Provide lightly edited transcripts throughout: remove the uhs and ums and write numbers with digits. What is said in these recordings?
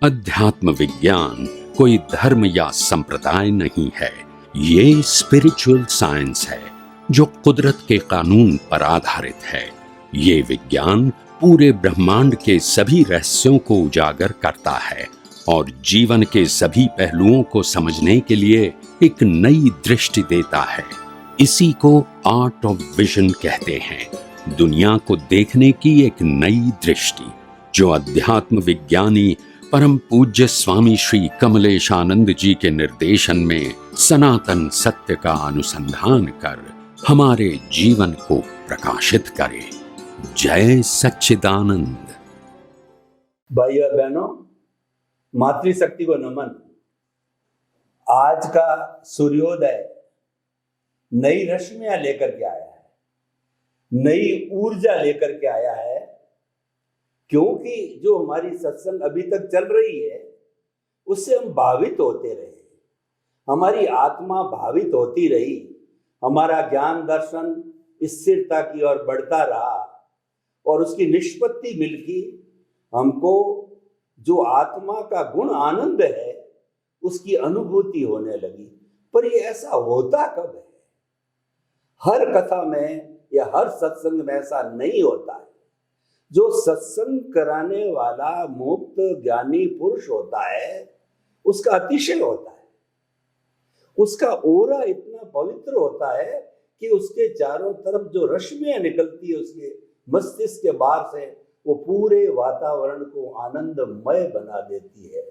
अध्यात्म विज्ञान कोई धर्म या संप्रदाय नहीं है, ये स्पिरिचुअल साइंस है जो कुदरत के कानून पर आधारित है। ये विज्ञान पूरे ब्रह्मांड के सभी रहस्यों को उजागर करता है और जीवन के सभी पहलुओं को समझने के लिए एक नई दृष्टि देता है। इसी को आर्ट ऑफ विजन कहते हैं, दुनिया को देखने की एक नई दृष्टि, जो अध्यात्म विज्ञानी परम पूज्य स्वामी श्री कमलेशानंद जी के निर्देशन में सनातन सत्य का अनुसंधान कर हमारे जीवन को प्रकाशित करे। जय सच्चिदानंद। भाइयों और बहनों, मातृशक्ति को नमन। आज का सूर्योदय नई रश्मियां लेकर के आया है, नई ऊर्जा लेकर के आया है, क्योंकि जो हमारी सत्संग अभी तक चल रही है उससे हम भावित होते रहे, हमारी आत्मा भावित होती रही, हमारा ज्ञान दर्शन स्थिरता की ओर बढ़ता रहा और उसकी निष्पत्ति मिलके हमको जो आत्मा का गुण आनंद है उसकी अनुभूति होने लगी। पर ये ऐसा होता कब है? हर कथा में या हर सत्संग में ऐसा नहीं होता है। जो सत्संग कराने वाला मुक्त ज्ञानी पुरुष होता है उसका अतिशय होता है, उसका ओरा इतना पवित्र होता है कि उसके चारों तरफ जो रश्मियां निकलती है उसके मस्तिष्क के बाहर से, वो पूरे वातावरण को आनंदमय बना देती है।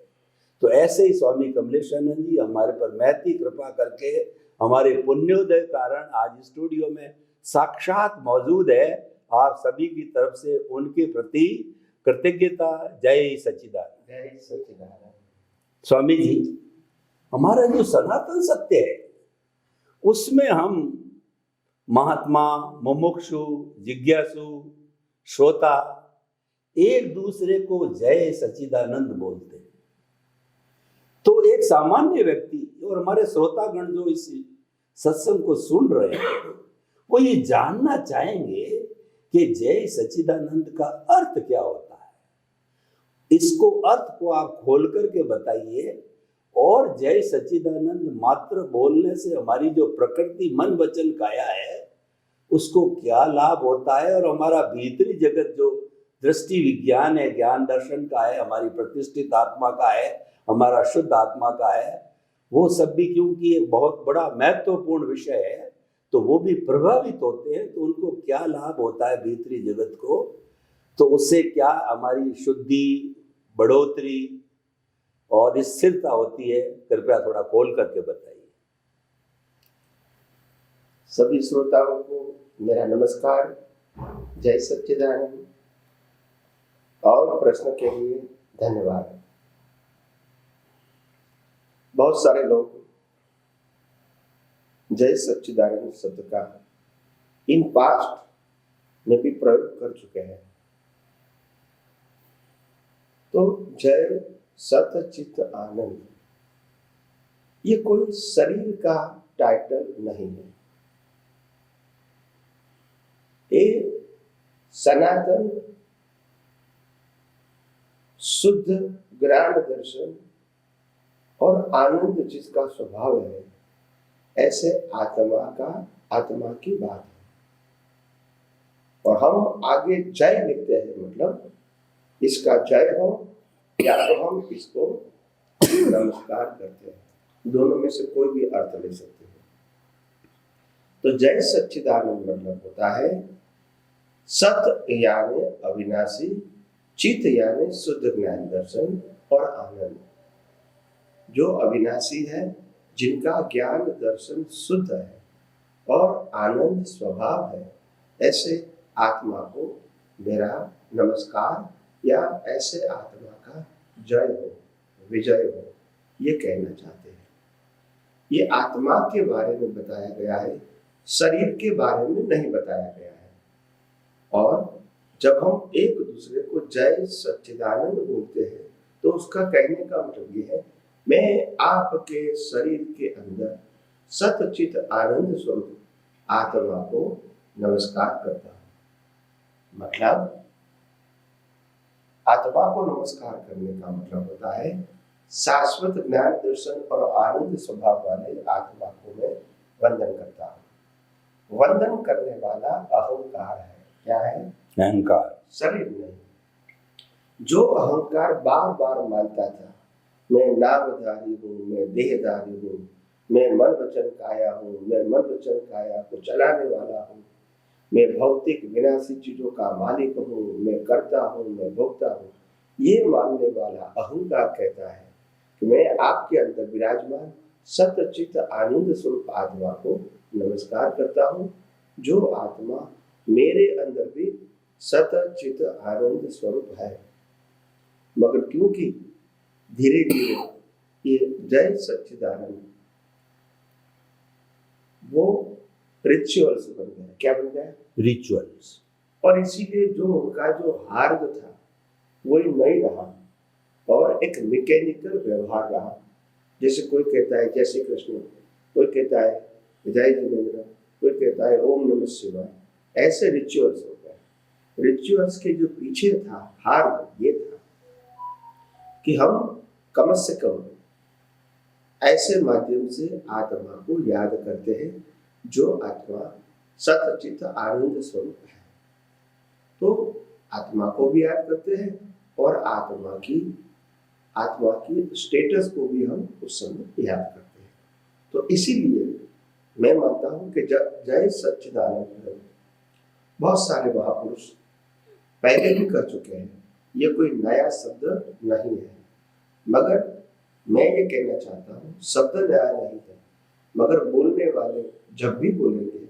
तो ऐसे ही स्वामी कमलेशानंद जी हमारे पर महती कृपा करके हमारे पुण्योदय कारण आज स्टूडियो में साक्षात मौजूद है। आप सभी की तरफ से उनके प्रति कृतज्ञता। जय सच्चिदानंद। जय सच्चिदानंद। स्वामी जी, हमारा जो सनातन सत्य है उसमें हम महात्मा, मुमुक्षु, जिज्ञासु, श्रोता एक दूसरे को जय सच्चिदानंद बोलते हैं। तो एक सामान्य व्यक्ति और हमारे श्रोतागण जो इस सत्संग को सुन रहे हैं वो ये जानना चाहेंगे कि जय सच्चिदानंद का अर्थ क्या होता है। इसको अर्थ को आप खोल करके बताइए। और जय सच्चिदानंद मात्र बोलने से हमारी जो प्रकृति मन वचन काया है उसको क्या लाभ होता है, और हमारा भीतरी जगत जो दृष्टि विज्ञान है, ज्ञान दर्शन का है, हमारी प्रतिष्ठित आत्मा का है, हमारा शुद्ध आत्मा का है, वो सब भी क्योंकि एक बहुत बड़ा महत्वपूर्ण विषय है तो वो भी प्रभावित होते हैं। तो उनको क्या लाभ होता है भीतरी जगत को, तो उससे क्या हमारी शुद्धि, बढ़ोतरी और स्थिरता होती है, कृपया थोड़ा खोल करके बताइए। सभी श्रोताओं को मेरा नमस्कार, जय सच्चिदानंद। और प्रश्न के लिए धन्यवाद। बहुत सारे लोग जय सच्चिदानंद शब्द का इन पास्ट में भी प्रयोग कर चुके हैं। तो जय सच्चित आनंद ये कोई शरीर का टाइटल नहीं है, ये सनातन शुद्ध ज्ञान दर्शन और आनंद जिसका स्वभाव है, ऐसे आत्मा की बात है। और हम आगे जय लिखते हैं, मतलब इसका जय हो या तो हम इसको नमस्कार करते हैं, दोनों में से कोई भी अर्थ ले सकते हैं। तो जय सच्चिदानंद मतलब होता है सत यानी अविनाशी, चित यानी शुद्ध ज्ञान दर्शन और आनंद। जो अविनाशी है, जिनका ज्ञान दर्शन शुद्ध है और आनंद स्वभाव है, ऐसे आत्मा को मेरा नमस्कार या ऐसे आत्मा का जय हो, विजय हो, ये कहना चाहते हैं। ये आत्मा के बारे में बताया गया है, शरीर के बारे में नहीं बताया गया है। और जब हम एक दूसरे को जय सच्चिदानंद बोलते हैं तो उसका कहने का मतलब ये है, मैं आपके शरीर के अंदर सतचित आनंद स्वरूप आत्मा को नमस्कार करता हूं। मतलब आत्मा को नमस्कार करने का मतलब होता है शाश्वत ज्ञान दर्शन और आनंद स्वभाव वाले आत्मा को मैं वंदन करता हूँ। वंदन करने वाला अहंकार है। क्या है? अहंकार। शरीर नहीं। जो अहंकार बार बार मानता था मैं नामधारी हूँ, मैं देहधारी हूँ, मैं मन वचन काया हूँ, मैं मन वचन काया को चलाने वाला हूँ, मैं भौतिक विनाशी चीजों का मालिक हूँ, मैं करता हूँ, मैं भोगता हूँ, ये मानने वाला अहंकार कहता है कि मैं आपके अंदर विराजमान सतचित आनंद स्वरूप आत्मा को नमस्कार करता हूँ, जो आत्मा मेरे अंदर भी सतचित आनंद स्वरूप है। मगर क्योंकि धीरे धीरे ये जय सच्चिदानंद वो रिचुअल्स बन गए। क्या बन गया? रिचुअल्स। और इसीलिए जो उनका जो हार्द था वही नहीं रहा और एक मैकेनिकल व्यवहार रहा। जैसे कोई कहता है जय श्री कृष्ण, कोई कहता है जय जिनेन्द्र, कोई कहता है ओम नमः शिवाय। ऐसे रिचुअल्स हो गए। रिचुअल्स के जो पीछे था हार्द ये था कि हम कम से कम ऐसे माध्यम से आत्मा को याद करते हैं जो आत्मा सतचित आनंद स्वरूप है। तो आत्मा को भी याद करते हैं और आत्मा की स्टेटस को भी हम उस समय याद करते हैं। तो इसीलिए मैं मानता हूं कि जय सच्चिदानंद बहुत सारे महापुरुष पहले भी कर चुके हैं, ये कोई नया शब्द नहीं है। मगर मैं ये कहना चाहता हूँ शब्द नया नहीं है, मगर बोलने वाले जब भी बोलेंगे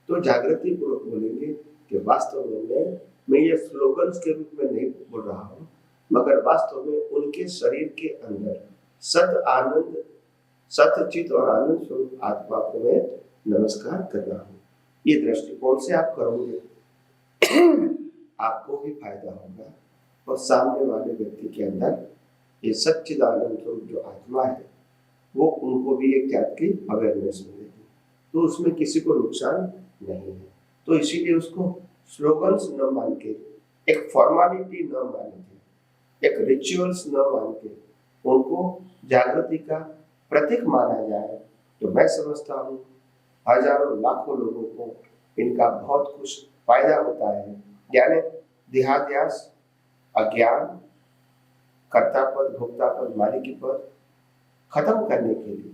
तो जागृति पूर्वक बोलेंगे कि वास्तव में मैं ये स्लोगन्स के रूप में नहीं बोल रहा हूँ, मगर वास्तव में उनके शरीर के अंदर सत आनंद सतचित और आनंद स्वरूप आत्मा को मैं नमस्कार कर रहा हूँ। ये दृष्टिकोण से आप करोगे आपको भी फायदा होगा और सामने वाले व्यक्ति के अंदर ये सच्चिदानंद स्वरूप जो आत्मा है वो उनको भी एक जात की अवेयरनेस मिलेगी, तो उसमें किसी को नुकसान नहीं है। तो इसीलिए उसको स्लोगन्स न मान के, एक फॉर्मालिटी न मान के, एक रिचुअल्स न मान के उनको जागृति का प्रतीक माना जाए, तो मैं समझता हूँ हजारों लाखों लोगों को इनका बहुत कुछ फायदा होता है। यानी देहाध्यास, अज्ञान, कर्तापद, भोक्तापद, मालिकी पद खत्म करने के लिए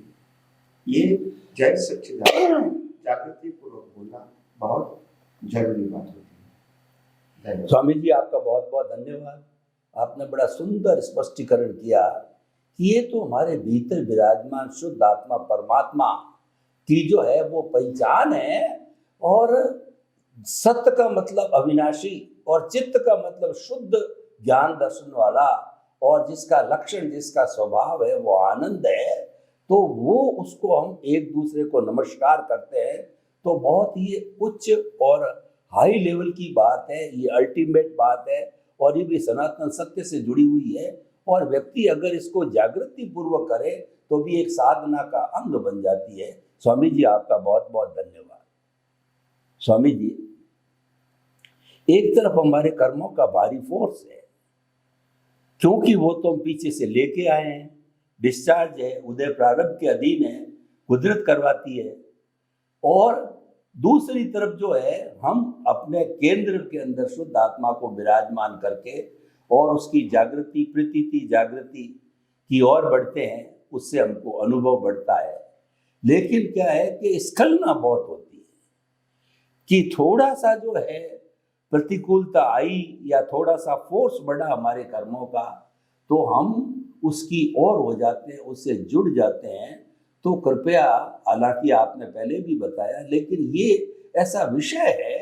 ये जय सच्चिदानंद जागृति पूर्वक बोलना बहुत जरूरी बात होती है। धन्यवाद। स्वामी जी आपका बहुत बहुत धन्यवाद। आपने बड़ा सुंदर स्पष्टीकरण किया कि ये तो हमारे भीतर विराजमान शुद्ध आत्मा परमात्मा की जो है वो पहचान है, और सत्य का मतलब अविनाशी और चित्त का मतलब शुद्ध ज्ञान दर्शन वाला, और जिसका लक्षण जिसका स्वभाव है वो आनंद है। तो वो उसको हम एक दूसरे को नमस्कार करते हैं तो बहुत ही उच्च और हाई लेवल की बात है, ये अल्टीमेट बात है, और ये भी सनातन सत्य से जुड़ी हुई है। और व्यक्ति अगर इसको जागृति पूर्वक करे तो भी एक साधना का अंग बन जाती है। स्वामी जी आपका बहुत बहुत धन्यवाद। स्वामी जी, एक तरफ हमारे कर्मों का भारी फोर्स है, क्योंकि वो तो हम पीछे से लेके आए हैं, डिस्चार्ज है, उदय प्रारब्ध के अधीन है, कुदरत करवाती है। और दूसरी तरफ जो है हम अपने केंद्र के अंदर शुद्ध आत्मा को विराजमान करके और उसकी जागृति प्रतीति जागृति की ओर बढ़ते हैं, उससे हमको अनुभव बढ़ता है। लेकिन क्या है कि स्खलना बहुत होती है कि थोड़ा सा जो है प्रतिकूलता आई या थोड़ा सा फोर्स बढ़ा हमारे कर्मों का, तो हम उसकी ओर हो जाते हैं, उससे जुड़ जाते हैं। तो कृपया, हालांकि आपने पहले भी बताया, लेकिन ये ऐसा विषय है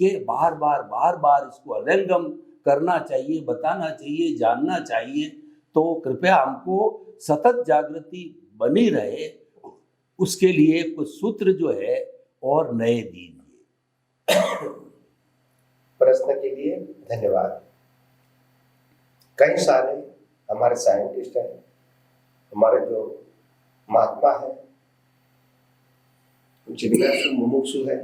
कि बार बार इसको अरंगम करना चाहिए, बताना चाहिए, जानना चाहिए। तो कृपया हमको सतत जागृति बनी रहे, उसके लिए कुछ सूत्र जो है और नए दीजिए। प्रश्न के लिए धन्यवाद। कई सारे हमारे साइंटिस्ट हैं, हमारे जो महात्मा है, जिज्ञासु मुमुक्षु है,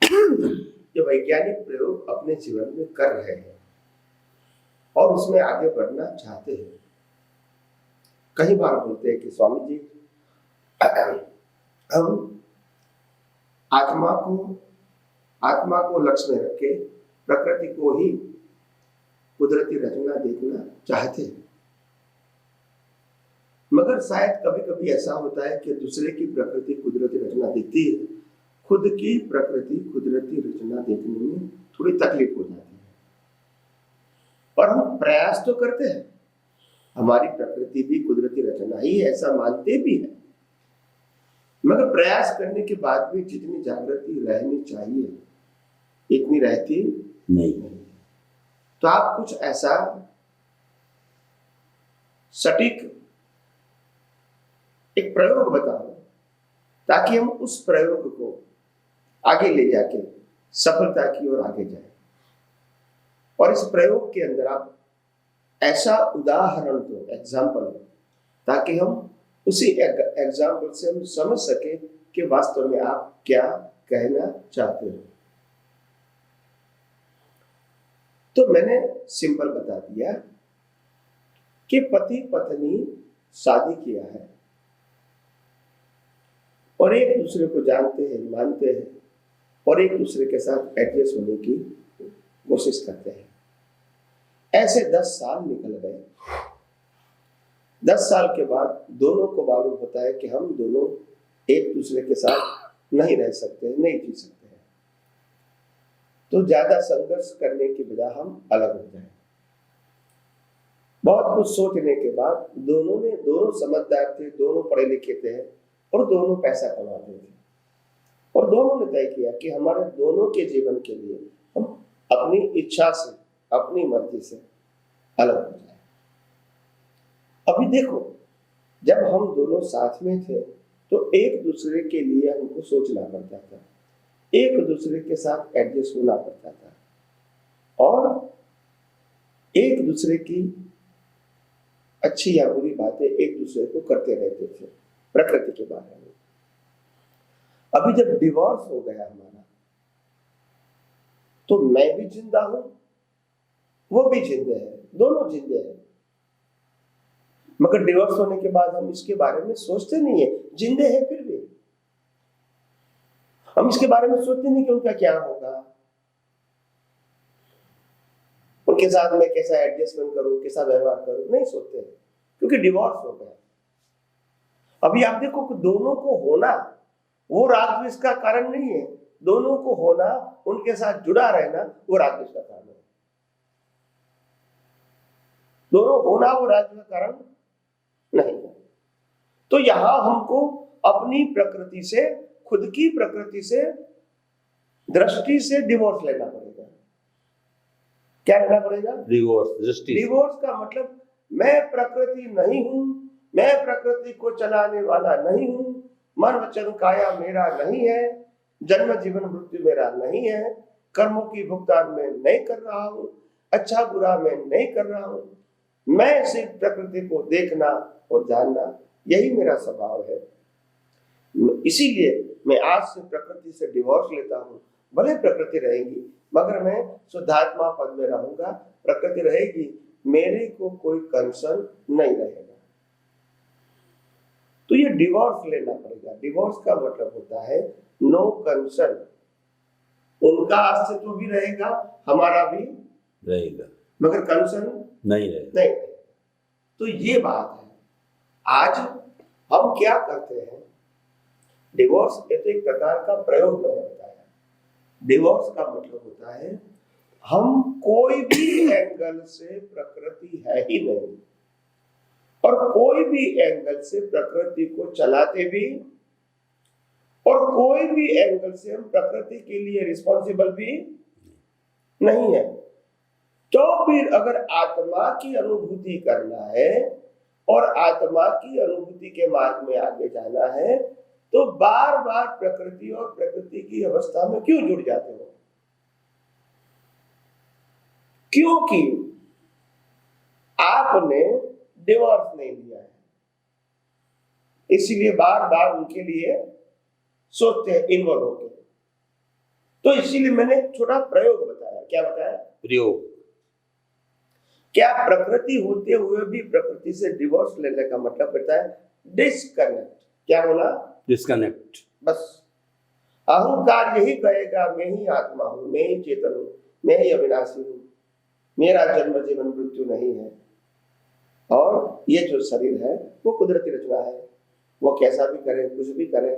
जो वैज्ञानिक प्रयोग अपने जीवन में कर रहे हैं और उसमें आगे बढ़ना चाहते हैं। कई बार बोलते हैं कि स्वामी जी, हम आत्मा को लक्ष्य में रखे प्रकृति को ही कुदरती रचना देखना चाहते हैं, मगर शायद कभी कभी ऐसा होता है कि दूसरे की प्रकृति कुदरती रचना दिखती है, खुद की प्रकृति कुदरती रचना देखने में थोड़ी तकलीफ हो जाती है। पर हम प्रयास तो करते हैं, हमारी प्रकृति भी कुदरती रचना ही है ऐसा मानते भी है, मगर प्रयास करने के बाद भी जितनी जागृति रहनी चाहिए इतनी रहती नहीं। तो आप कुछ ऐसा सटीक एक प्रयोग बताओ ताकि हम उस प्रयोग को आगे ले जाके सफलता की ओर आगे जाए। और इस प्रयोग के अंदर आप ऐसा उदाहरण दो, एग्जाम्पल, ताकि हम उसी एग्जाम्पल से हम समझ सके कि वास्तव में आप क्या कहना चाहते हो। तो मैंने सिंपल बता दिया कि पति पत्नी शादी किया है और एक दूसरे को जानते हैं, मानते हैं और एक दूसरे के साथ एडजस्ट होने की कोशिश करते हैं। ऐसे 10 साल निकल गए। 10 साल के बाद दोनों को मालूम होता है कि हम दोनों एक दूसरे के साथ नहीं रह सकते, नहीं जी सकते हैं, तो ज्यादा संघर्ष करने की बजाय हम अलग हो जाए। बहुत कुछ सोचने के बाद दोनों समझदार थे, दोनों पढ़े लिखे थे और दोनों पैसा कमाते थे और दोनों ने तय किया कि हमारे दोनों के जीवन के लिए हम अपनी इच्छा से, अपनी मर्जी से अलग हो जाए। अभी देखो, जब हम दोनों साथ में थे तो एक दूसरे के लिए हमको सोचना पड़ता था, एक दूसरे के साथ एडजस्ट होना पड़ता था और एक दूसरे की अच्छी या बुरी बातें एक दूसरे को करते रहते थे प्रकृति के बारे में। अभी जब डिवोर्स हो गया हमारा, तो मैं भी जिंदा हूं, वो भी जिंदे है, दोनों जिंदे हैं, मगर डिवोर्स होने के बाद हम इसके बारे में सोचते नहीं है। जिंदे हैं फिर भी हम इसके बारे में सोचते नहीं कि उनका क्या होगा, उनके साथ मैं कैसा एडजस्टमेंट करूं, कैसा व्यवहार करूं, नहीं सोचते क्योंकि डिवोर्स हो गया। अभी आप देखो कि दोनों को होना वो राग द्वेष का कारण नहीं है, दोनों को होना, उनके साथ जुड़ा रहना वो राग द्वेष का कारण है। दोनों होना वो राग द्वेष का कारण नहीं है। तो यहां हमको अपनी प्रकृति से, खुद की प्रकृति से, दृष्टि से डिवोर्स लेना पड़ेगा। क्या लेना पड़ेगा? डिवोर्स दृष्टि। डिवोर्स का मतलब मैं प्रकृति नहीं हूं, मैं प्रकृति को चलाने वाला नहीं हूं, मन वचन काया मेरा नहीं है, जन्म जीवन मृत्यु मेरा नहीं है, कर्मों की भुगतान में नहीं कर रहा हूं, अच्छा बुरा मैं नहीं कर रहा हूं, मैं सिर्फ प्रकृति को देखना और जानना, यही मेरा स्वभाव है। इसीलिए मैं आज से प्रकृति से डिवोर्स लेता हूं। भले प्रकृति रहेगी मगर मैं शुद्धात्मा पद में रहूंगा, प्रकृति रहेगी, मेरे को कोई कंसर्न नहीं रहेगा। तो ये डिवोर्स लेना पड़ेगा। डिवोर्स का मतलब होता है नो कंसर्न, उनका अस्तित्व भी रहेगा, हमारा भी रहेगा, मगर कंसर्न नहीं रहेगा। नहीं। तो ये बात है। आज हम क्या करते हैं, डिवोर्स एक प्रकार का प्रयोग मैंने बताया। डिवोर्स का मतलब होता है हम कोई भी एंगल से प्रकृति है ही नहीं और कोई भी एंगल से प्रकृति को चलाते भी और कोई भी एंगल से हम प्रकृति के लिए रिस्पॉन्सिबल भी नहीं है। तो फिर अगर आत्मा की अनुभूति करना है और आत्मा की अनुभूति के मार्ग में आगे जाना है तो बार बार प्रकृति और प्रकृति की अवस्था में क्यों जुड़ जाते हो? क्योंकि आपने डिवोर्स नहीं लिया है, इसीलिए बार बार उनके लिए सोचते हैं इन्वॉल्व होकर। तो इसीलिए मैंने छोटा प्रयोग बताया। क्या बताया? प्रयोग। क्या प्रकृति होते हुए भी प्रकृति से डिवोर्स लेने का मतलब होता है डिस्कनेक्ट। क्या बोला? डिस्कनेक्ट। बस अहंकार यही कहेगा मैं ही आत्मा हूं, मैं ही चेतन हूं, मैं ही अविनाशी हूं, मेरा जन्म जीवन मृत्यु नहीं है, और ये जो शरीर है वो कुदरती रचना है, वो कैसा भी करे कुछ भी करे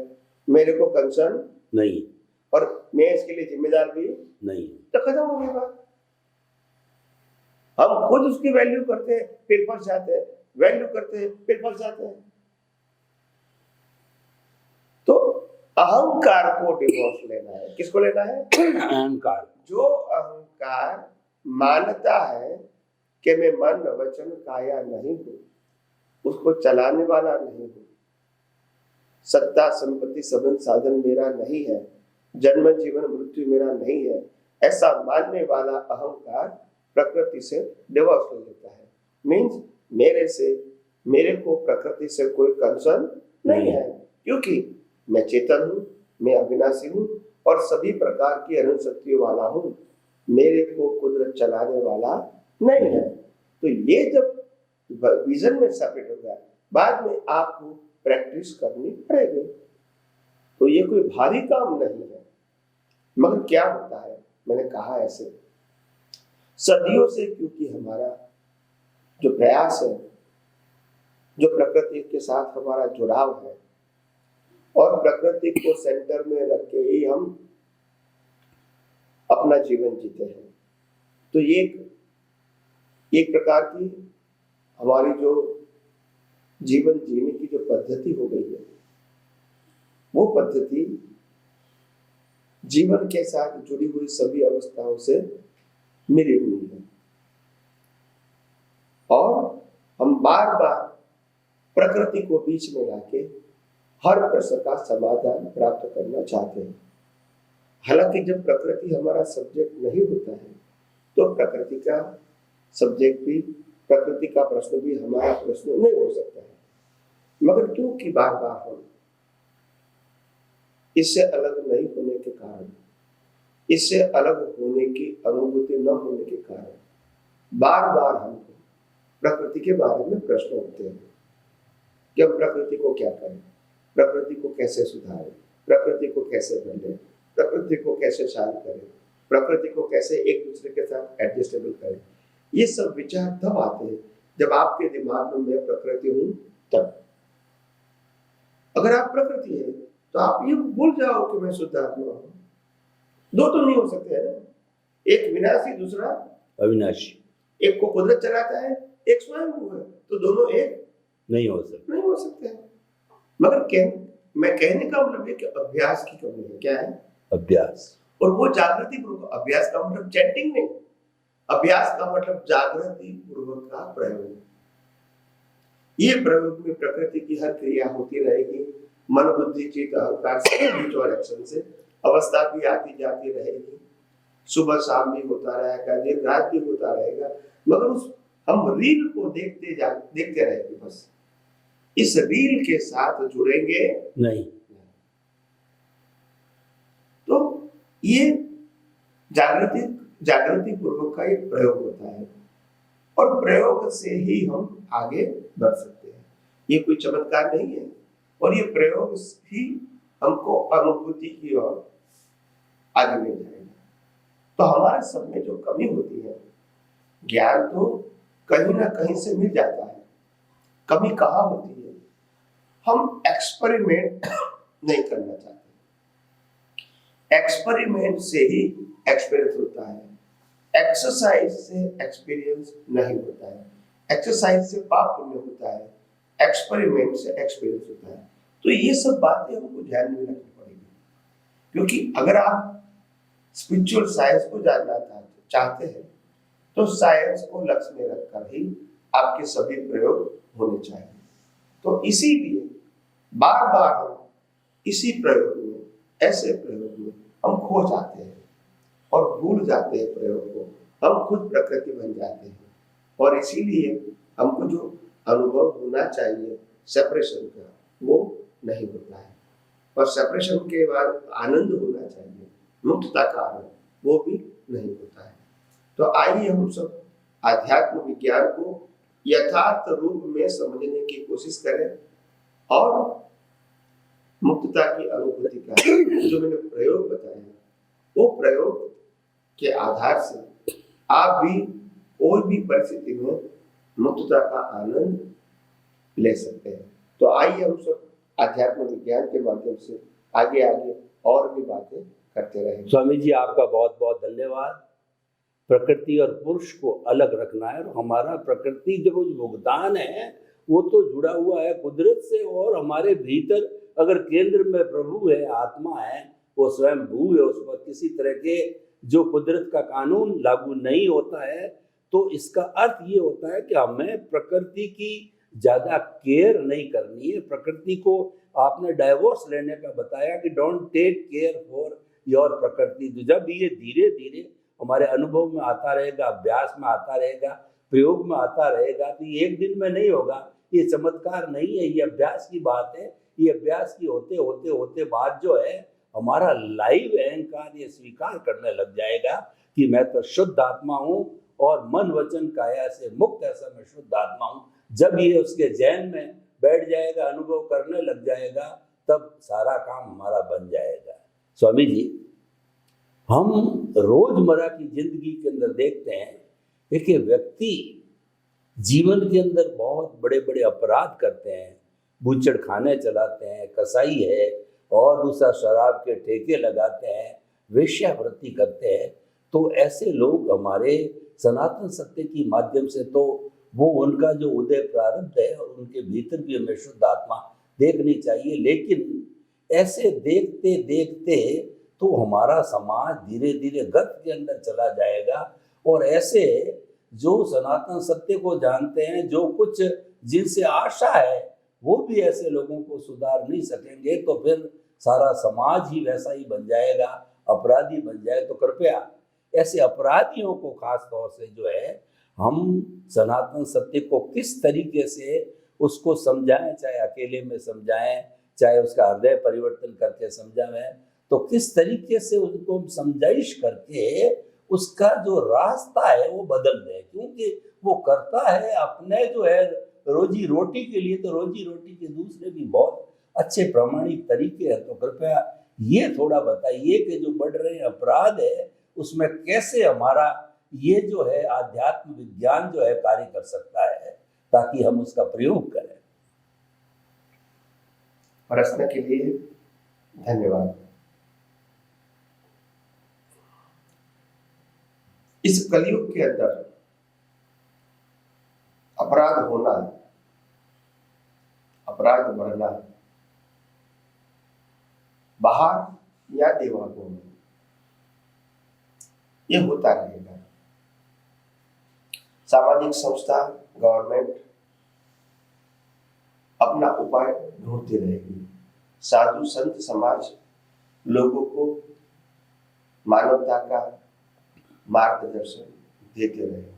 मेरे को कंसर्न नहीं, और मैं इसके लिए जिम्मेदार भी नहीं। तो खत्म हो गई बात। हम खुद उसकी वैल्यू करते हैं फिर फंस जाते हैं, वैल्यू करते हैं फिर फंस जाते हैं। तो अहंकार को डिवोर्स लेना है। किसको लेना है? अहंकार। जो अहंकार मानता है कि मैं मन वचन काया नहीं हूं, उसको चलाने वाला नहीं हूं, सत्ता संपत्ति संबंध साधन मेरा नहीं है, जन्म जीवन मृत्यु मेरा नहीं है, ऐसा मानने वाला अहंकार प्रकृति से डिवोर्स ले लेता है। मीन्स मेरे को प्रकृति से कोई कंसर्न नहीं है, क्योंकि मैं चेतन हूं, मैं अविनाशी हूं और सभी प्रकार की अनंत शक्तियों वाला हूं, मेरे को कुदरत चलाने वाला नहीं है। तो ये जब विजन में सेपरेट हो गया, बाद में आपको प्रैक्टिस करनी पड़ेगी। तो ये कोई भारी काम नहीं है। मगर क्या होता है, मैंने कहा ऐसे सदियों से, क्योंकि हमारा जो प्रयास है, जो प्रकृति के साथ हमारा जुड़ाव है और प्रकृति को सेंटर में रख के ही हम अपना जीवन जीते हैं, तो ये एक प्रकार की हमारी जो जीवन जीने की जो पद्धति हो गई है, वो पद्धति जीवन के साथ जुड़ी हुई सभी अवस्थाओं से मिली हुई है और हम बार बार प्रकृति को बीच में लाके हर प्रश्न का समाधान प्राप्त करना चाहते हैं। हालांकि जब प्रकृति हमारा सब्जेक्ट नहीं होता है तो प्रकृति का सब्जेक्ट भी, प्रकृति का प्रश्न भी हमारा प्रश्न नहीं हो सकता है। मगर क्योंकि बार बार हम इससे अलग नहीं होने के कारण, इससे अलग होने की अनुभूति न होने के कारण बार बार हमको प्रकृति के बारे में प्रश्न उठते हैं कि हम प्रकृति को क्या करें, प्रकृति को कैसे सुधारें, प्रकृति को कैसे बदलें, प्रकृति को कैसे शांत करें, प्रकृति को कैसे एक दूसरे के साथ एडजस्टेबल करें। ये सब विचार तब आते हैं जब आपके दिमाग में मैं प्रकृति हूं। तब अगर आप प्रकृति है तो आप ये भूल जाओ कि मैं शुद्ध आत्मा हूं। दो तो नहीं हो सकते हैं ना, एक विनाशी दूसरा अविनाशी। एक को कुदरत चलाता है, एक स्वयं है, तो दोनों एक नहीं हो सकते हैं। मगर मैं कहने का मतलब है कि अभ्यास की कमी है। क्या है? अभ्यास। और वो जागृति पूर्वक। अभ्यास का मतलब चैंटिंग नहीं, अभ्यास का मतलब जागृति पूर्वक का प्रयोग। ये प्रयोग में प्रकृति की हर क्रिया होती रहेगी, मन बुद्धि चित्त अहंकार से म्यूचुअल एक्शन से अवस्था भी आती जाती रहेगी, सुबह शाम भी होता रहेगा, दिन रात भी होता रहेगा, मगर उस हम रील को देखते रहेंगे। बस इस रील के साथ जुड़ेंगे नहीं। तो ये जागृति पूर्वक का एक प्रयोग होता है और प्रयोग से ही हम आगे बढ़ सकते हैं। ये कोई चमत्कार नहीं है और ये प्रयोग ही हमको अनुभूति की ओर आगे ले जाएगा। तो हमारे सब में जो कमी होती है, ज्ञान तो कहीं ना कहीं से मिल जाता है, कमी कहाँ होती है, हम एक्सपेरिमेंट नहीं करना चाहते। एक्सपेरिमेंट से ही एक्सपीरियंस होता है, एक्सरसाइज से एक्सपीरियंस नहीं होता है, एक्सरसाइज से पाप पुण्य होता है, एक्सपेरिमेंट से एक्सपीरियंस होता है। तो ये सब बातें हमको ध्यान में रखनी पड़ेगी, क्योंकि अगर आप स्पिरिचुअल साइंस को जानना चाहते हैं तो साइंस को लक्ष्य में रखकर ही आपके सभी प्रयोग होने चाहिए। तो इसीलिए बार बार हम इसी प्रयोग में, ऐसे प्रयोग में हम खो जाते हैं और भूल जाते हैं प्रयोग को, हम खुद प्रकृति बन जाते हैं और इसीलिए हमको जो अनुभव होना चाहिए सेपरेशन का, वो नहीं होता है। और सेपरेशन के बाद आनंद होना चाहिए, मुक्तता का आनंद, वो भी नहीं होता है। तो आइए हम सब आध्यात्म विज्ञान को यथार्थ रूप में समझने की कोशिश करें और मुक्तता की अनुभूति का जो मैंने प्रयोग बताया, वो प्रयोग के आधार से आप भी कोई भी परिस्थिति में मुक्तता का आनंद ले सकते हैं। तो आइए हम सब आध्यात्म विज्ञान के माध्यम से आगे आगे और भी बातें करते रहेंगे। स्वामी जी, आपका बहुत बहुत धन्यवाद। प्रकृति और पुरुष को अलग रखना है, और हमारा प्रकृति जो योगदान है वो तो जुड़ा हुआ है कुदरत से, और हमारे भीतर अगर केंद्र में प्रभु है, आत्मा है, वो स्वयं भू है, उस पर किसी तरह के जो कुदरत का कानून लागू नहीं होता है, तो इसका अर्थ ये होता है कि हमें प्रकृति की ज़्यादा केयर नहीं करनी है। प्रकृति को आपने डाइवोर्स लेने का बताया कि don't take care for your प्रकृति। तो जब ये धीरे धीरे हमारे अनुभव में आता रहेगा, अभ्यास में आता रहेगा, प्रयोग में आता रहेगा, तो ये एक दिन में नहीं होगा, ये चमत्कार नहीं है, ये अभ्यास की बात है। ये अभ्यास की होते होते होते बाद जो है हमारा लाइव अहंकार ये स्वीकार करने लग जाएगा कि मैं तो शुद्ध आत्मा हूँ और मन वचन काया से मुक्त ऐसा मैं शुद्ध आत्मा हूँ। जब ये उसके जहन में बैठ जाएगा, अनुभव करने लग जाएगा, तब सारा काम हमारा बन जाएगा। स्वामी जी, हम रोजमर्रा की जिंदगी के अंदर देखते हैं कि व्यक्ति जीवन के अंदर बहुत बड़े बड़े अपराध करते हैं, बूचड़ खाने चलाते हैं, कसाई है, और दूसरा शराब के ठेके लगाते हैं, वेश्यावृत्ति करते हैं। तो ऐसे लोग हमारे सनातन सत्य की माध्यम से तो वो उनका जो उदय प्रारब्ध है और उनके भीतर भी हमें शुद्ध आत्मा देखनी चाहिए। लेकिन ऐसे देखते देखते तो हमारा समाज धीरे धीरे गर्त के अंदर चला जाएगा, और ऐसे जो सनातन सत्य को जानते हैं, जो कुछ जिनसे आशा है, वो भी ऐसे लोगों को सुधार नहीं सकेंगे, तो फिर सारा समाज ही वैसा ही बन जाएगा, अपराधी बन जाए। तो कृपया ऐसे अपराधियों को खास तौर से जो है हम सनातन सत्य को किस तरीके से उसको समझाएं, चाहे अकेले में समझाएं, चाहे उसका हृदय परिवर्तन करके समझाएं, तो किस तरीके से उनको समझाइश करके उसका जो रास्ता है वो बदल दें। क्योंकि वो करता है अपने जो है रोजी रोटी के लिए, तो रोजी रोटी के दूसरे भी बहुत अच्छे प्रामाणिक तरीके हैं। तो कृपया ये थोड़ा बताइए कि जो बढ़ रहे अपराध है उसमें कैसे हमारा ये जो है आध्यात्म विज्ञान जो है कार्य कर सकता है, ताकि हम उसका प्रयोग करें। प्रश्न के लिए धन्यवाद। इस कलयुग के अंदर अपराध होना, अपराध बढ़ना, बाहर या देवालयों में, ये होता रहेगा। सामाजिक संस्था, गवर्नमेंट अपना उपाय ढूंढती रहेगी। साधु संत समाज लोगों को मानवता का मार्गदर्शन देते रहेंगे,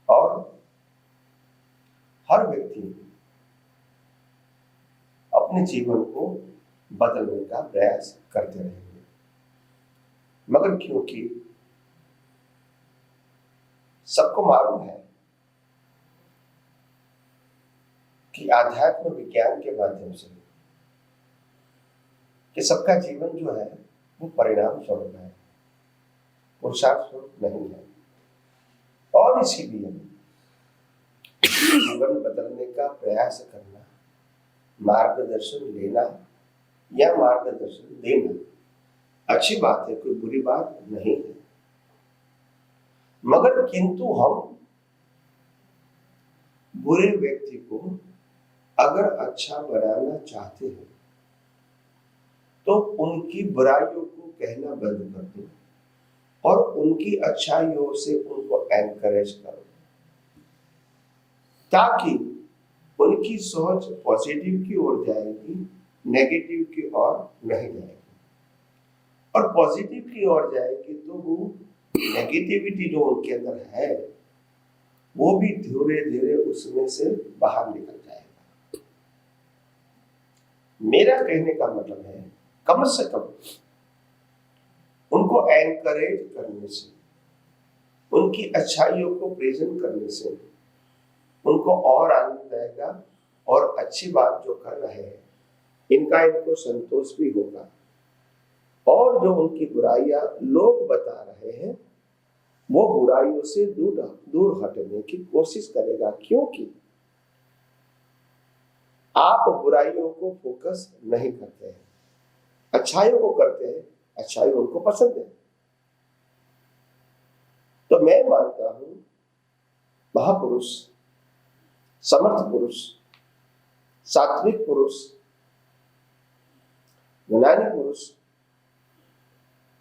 और हर व्यक्ति अपने जीवन को बदलने का प्रयास करते रहेंगे। मगर क्योंकि सबको मालूम है कि आध्यात्म विज्ञान के माध्यम से कि सबका जीवन जो है वो परिणाम स्वरूप है, पुरुषार्थ स्वरूप नहीं है, और इसीलिए जीवन बदलने का प्रयास करना, मार्गदर्शन लेना या मार्गदर्शन देना अच्छी बात है, कोई बुरी बात नहीं है। मगर किंतु हम बुरे व्यक्ति को अगर अच्छा बनाना चाहते हैं तो उनकी बुराइयों को कहना बंद कर दो और उनकी अच्छाइयों से उनको एनकरेज करो, ताकि उनकी सोच पॉजिटिव की ओर जाएगी, नेगेटिव की ओर नहीं जाएगी। और पॉजिटिव की ओर जाएगी तो वो नेगेटिविटी जो उनके अंदर है वो भी धीरे धीरे उसमें से बाहर निकल जाएगा। मेरा कहने का मतलब है कम से कम उनको एनकरेज करने से, उनकी अच्छाइयों को प्रेजेंट करने से उनको और आनंद आएगा और अच्छी बात जो कर रहे हैं इनको संतोष भी होगा। और जो उनकी बुराइयां लोग बता रहे हैं वो बुराइयों से दूर हटने की कोशिश करेगा, क्योंकि आप बुराइयों को फोकस नहीं करते हैं, अच्छाइयों को करते हैं, अच्छाई उनको पसंद है। तो मैं मानता हूं महापुरुष, समर्थ पुरुष, सात्विक पुरुष, ज्ञानी पुरुष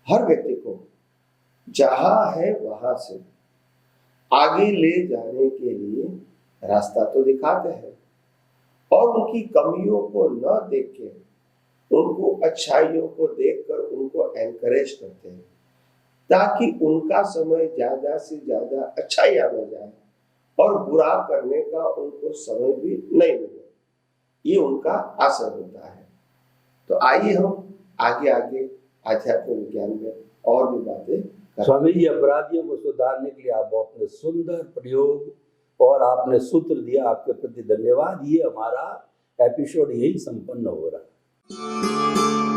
हर व्यक्ति को जहां है वहां से आगे ले जाने के लिए रास्ता तो दिखाते हैं और उनकी कमियों को न देख के उनको अच्छाइयों को देखकर उनको एनकरेज करते हैं, ताकि उनका समय ज्यादा से ज्यादा अच्छाइयां में जाए और बुरा करने का उनको समय भी नहीं मिले। ये उनका असर होता है। तो आइए हम आगे आगे आध्यात्म विज्ञान में और भी बातें करें। स्वामी जी, अपराधियों को सुधारने के लिए आप अपने सुंदर प्रयोग और आपने सूत्र दिया, आपके प्रति धन्यवाद। ये हमारा एपिसोड यही संपन्न हो रहा है।